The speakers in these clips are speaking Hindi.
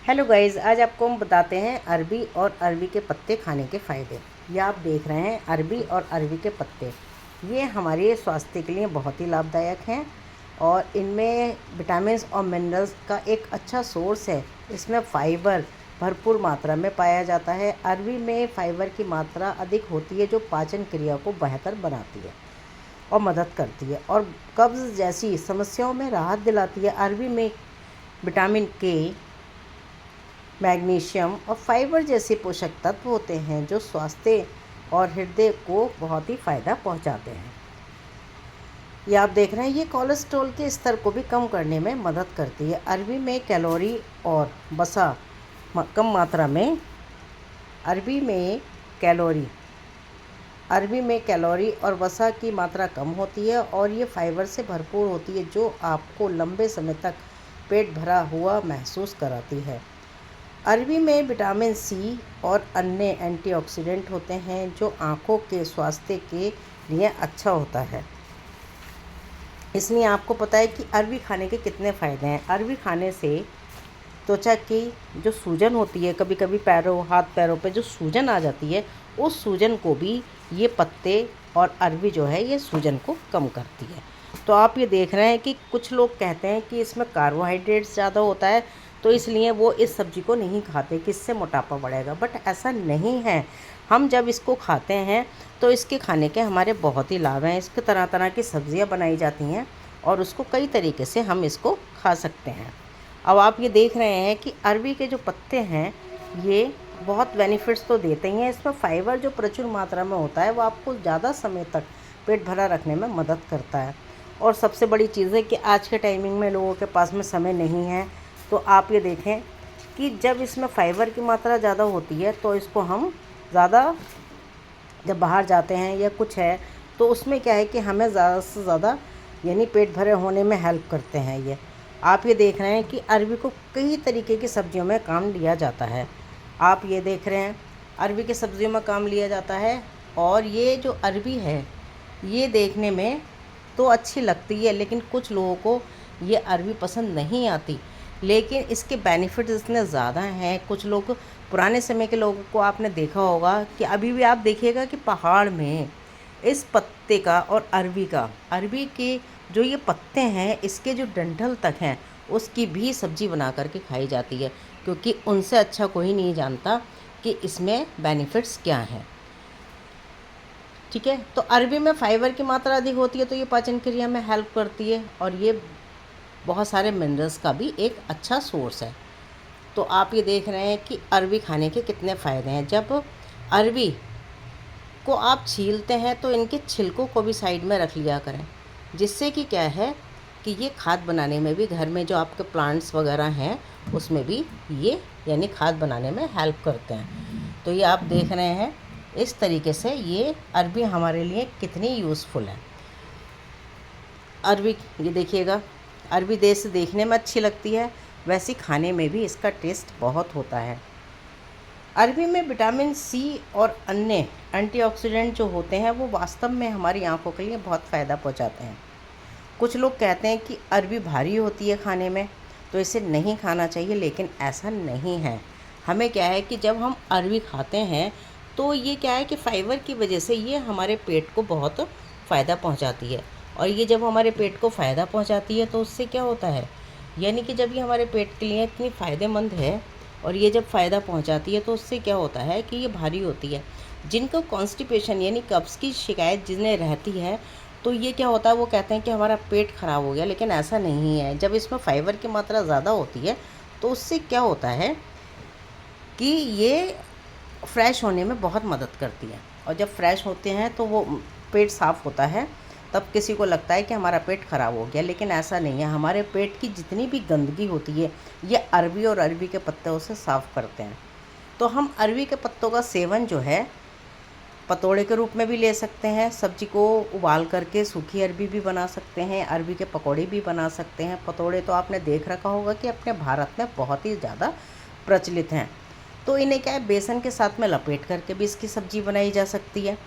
हेलो गाइस, आज आपको हम बताते हैं अरबी और अरबी के पत्ते खाने के फ़ायदे। ये आप देख रहे हैं अरबी और अरबी के पत्ते। ये हमारे स्वास्थ्य के लिए बहुत ही लाभदायक हैं और इनमें विटामिन्स और मिनरल्स का एक अच्छा सोर्स है। इसमें फ़ाइबर भरपूर मात्रा में पाया जाता है। अरबी में फ़ाइबर की मात्रा अधिक होती है जो पाचन क्रिया को बेहतर बनाती है और मदद करती है और कब्ज़ जैसी समस्याओं में राहत दिलाती है। अरबी में विटामिन के, मैग्नीशियम और फाइबर जैसे पोषक तत्व होते हैं जो स्वास्थ्य और हृदय को बहुत ही फ़ायदा पहुंचाते हैं। ये आप देख रहे हैं, ये कोलेस्ट्रॉल के स्तर को भी कम करने में मदद करती है। अरबी में कैलोरी और वसा कम मात्रा में अरबी में कैलोरी और वसा की मात्रा कम होती है और ये फाइबर से भरपूर होती है जो आपको लंबे समय तक पेट भरा हुआ महसूस कराती है। अरबी में विटामिन सी और अन्य एंटीऑक्सीडेंट होते हैं जो आँखों के स्वास्थ्य के लिए अच्छा होता है। इसलिए आपको पता है कि अरबी खाने के कितने फ़ायदे हैं। अरबी खाने से त्वचा की जो सूजन होती है, कभी कभी हाथ पैरों पे जो सूजन आ जाती है, उस सूजन को भी ये पत्ते और अरबी जो है ये सूजन को कम करती है। तो आप ये देख रहे हैं कि कुछ लोग कहते हैं कि इसमें कार्बोहाइड्रेट्स ज़्यादा होता है तो इसलिए वो इस सब्ज़ी को नहीं खाते कि इससे मोटापा बढ़ेगा, बट ऐसा नहीं है। हम जब इसको खाते हैं तो इसके खाने के हमारे बहुत ही लाभ हैं। इसके तरह तरह की सब्ज़ियाँ बनाई जाती हैं और उसको कई तरीके से हम इसको खा सकते हैं। अब आप ये देख रहे हैं कि अरबी के जो पत्ते हैं ये बहुत बेनिफिट्स तो देते ही हैं। इसमें फ़ाइबर जो प्रचुर मात्रा में होता है वो आपको ज़्यादा समय तक पेट भरा रखने में मदद करता है। और सबसे बड़ी चीज़ है कि आज के टाइमिंग में लोगों के पास में समय नहीं है, तो आप ये देखें कि जब इसमें फ़ाइबर की मात्रा ज़्यादा होती है तो इसको हम ज़्यादा जब बाहर जाते हैं या कुछ है तो उसमें क्या है कि हमें ज़्यादा से ज़्यादा यानी पेट भरे होने में हेल्प करते हैं। ये आप ये देख रहे हैं कि अरबी को कई तरीके की सब्जियों में काम लिया जाता है। आप ये देख रहे हैं अरबी की सब्जियों में काम लिया जाता है। और ये जो अरबी है ये देखने में तो अच्छी लगती है लेकिन कुछ लोगों को ये अरबी पसंद नहीं आती, लेकिन इसके बेनिफिट्स इतने ज़्यादा हैं। कुछ लोग, पुराने समय के लोगों को आपने देखा होगा कि अभी भी आप देखिएगा कि पहाड़ में इस पत्ते का और अरबी के जो ये पत्ते हैं इसके जो डंठल तक हैं उसकी भी सब्ज़ी बना करके खाई जाती है, क्योंकि उनसे अच्छा कोई नहीं जानता कि इसमें बेनिफिट्स क्या हैं। ठीक है, तो अरबी में फ़ाइबर की मात्रा अधिक होती है तो ये पाचन क्रिया में हेल्प करती है और ये बहुत सारे मिनरल्स का भी एक अच्छा सोर्स है। तो आप ये देख रहे हैं कि अरबी खाने के कितने फ़ायदे हैं। जब अरबी को आप छीलते हैं तो इनके छिलकों को भी साइड में रख लिया करें, जिससे कि क्या है कि ये खाद बनाने में भी, घर में जो आपके प्लांट्स वगैरह हैं उसमें भी ये यानी खाद बनाने में हेल्प करते हैं। तो ये आप देख रहे हैं इस तरीके से ये अरबी हमारे लिए कितनी यूज़फुल है। अरबी ये देखिएगा, अरबी जैसे देखने में अच्छी लगती है वैसे खाने में भी इसका टेस्ट बहुत होता है। अरबी में विटामिन सी और अन्य एंटीऑक्सीडेंट जो होते हैं वो वास्तव में हमारी आंखों के लिए बहुत फ़ायदा पहुंचाते हैं। कुछ लोग कहते हैं कि अरबी भारी होती है खाने में तो इसे नहीं खाना चाहिए, लेकिन ऐसा नहीं है। हमें क्या है कि जब हम अरबी खाते हैं तो ये क्या है कि फ़ाइबर की वजह से ये हमारे पेट को बहुत फ़ायदा पहुंचाती है। और ये जब हमारे पेट को फ़ायदा पहुंचाती है तो उससे क्या होता है, यानी कि जब ये हमारे पेट के लिए इतनी फ़ायदेमंद है और ये जब फ़ायदा पहुंचाती है तो उससे क्या होता है कि ये भारी होती है। जिनको कॉन्स्टिपेशन यानी कब्ज़ की शिकायत जिन्हें रहती है तो ये क्या होता है, वो कहते हैं कि हमारा पेट ख़राब हो गया, लेकिन ऐसा नहीं है। जब इसमें फ़ाइबर की मात्रा ज़्यादा होती है तो उससे क्या होता है कि ये फ्रेश होने में बहुत मदद करती है। और जब फ्रेश होते हैं तो वो पेट साफ़ होता है, तब किसी को लगता है कि हमारा पेट ख़राब हो गया, लेकिन ऐसा नहीं है। हमारे पेट की जितनी भी गंदगी होती है ये अरबी और अरबी के पत्तों से साफ़ करते हैं। तो हम अरबी के पत्तों का सेवन जो है पतोड़े के रूप में भी ले सकते हैं, सब्जी को उबाल करके सूखी अरबी भी बना सकते हैं, अरबी के पकौड़े भी बना सकते हैं। पतोड़े तो आपने देख रखा होगा कि अपने भारत में बहुत ही ज़्यादा प्रचलित हैं। तो इन्हें क्या है, बेसन के साथ में लपेट करके भी इसकी सब्ज़ी बनाई जा सकती है।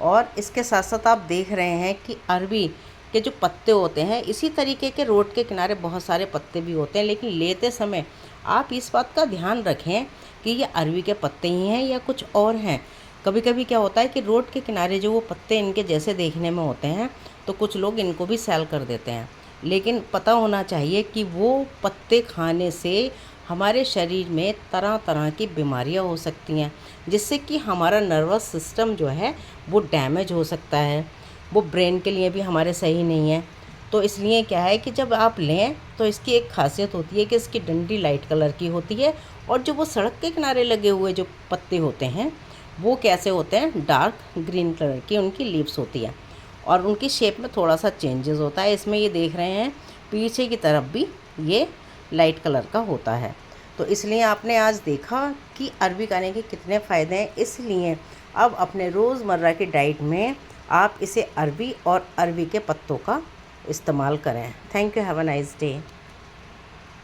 और इसके साथ साथ आप देख रहे हैं कि अरबी के जो पत्ते होते हैं, इसी तरीके के रोड के किनारे बहुत सारे पत्ते भी होते हैं, लेकिन लेते समय आप इस बात का ध्यान रखें कि ये अरवी के पत्ते ही हैं या कुछ और हैं। कभी कभी क्या होता है कि रोड के किनारे जो वो पत्ते इनके जैसे देखने में होते हैं, तो कुछ लोग इनको भी सेल कर देते हैं, लेकिन पता होना चाहिए कि वो पत्ते खाने से हमारे शरीर में तरह तरह की बीमारियां हो सकती हैं, जिससे कि हमारा नर्वस सिस्टम जो है वो डैमेज हो सकता है, वो ब्रेन के लिए भी हमारे सही नहीं है। तो इसलिए क्या है कि जब आप लें तो इसकी एक खासियत होती है कि इसकी डंडी लाइट कलर की होती है, और जो वो सड़क के किनारे लगे हुए जो पत्ते होते हैं वो कैसे होते हैं, डार्क ग्रीन कलर की उनकी लीव्स होती है, और उनकी शेप में थोड़ा सा चेंजेस होता है। इसमें ये देख रहे हैं पीछे की तरफ भी ये लाइट कलर का होता है। तो इसलिए आपने आज देखा कि अरवी खाने के कितने फ़ायदे हैं, इसलिए अब अपने रोज़मर्रा की डाइट में आप इसे अरवी और अरवी के पत्तों का इस्तेमाल करें। Thank you, have a nice day.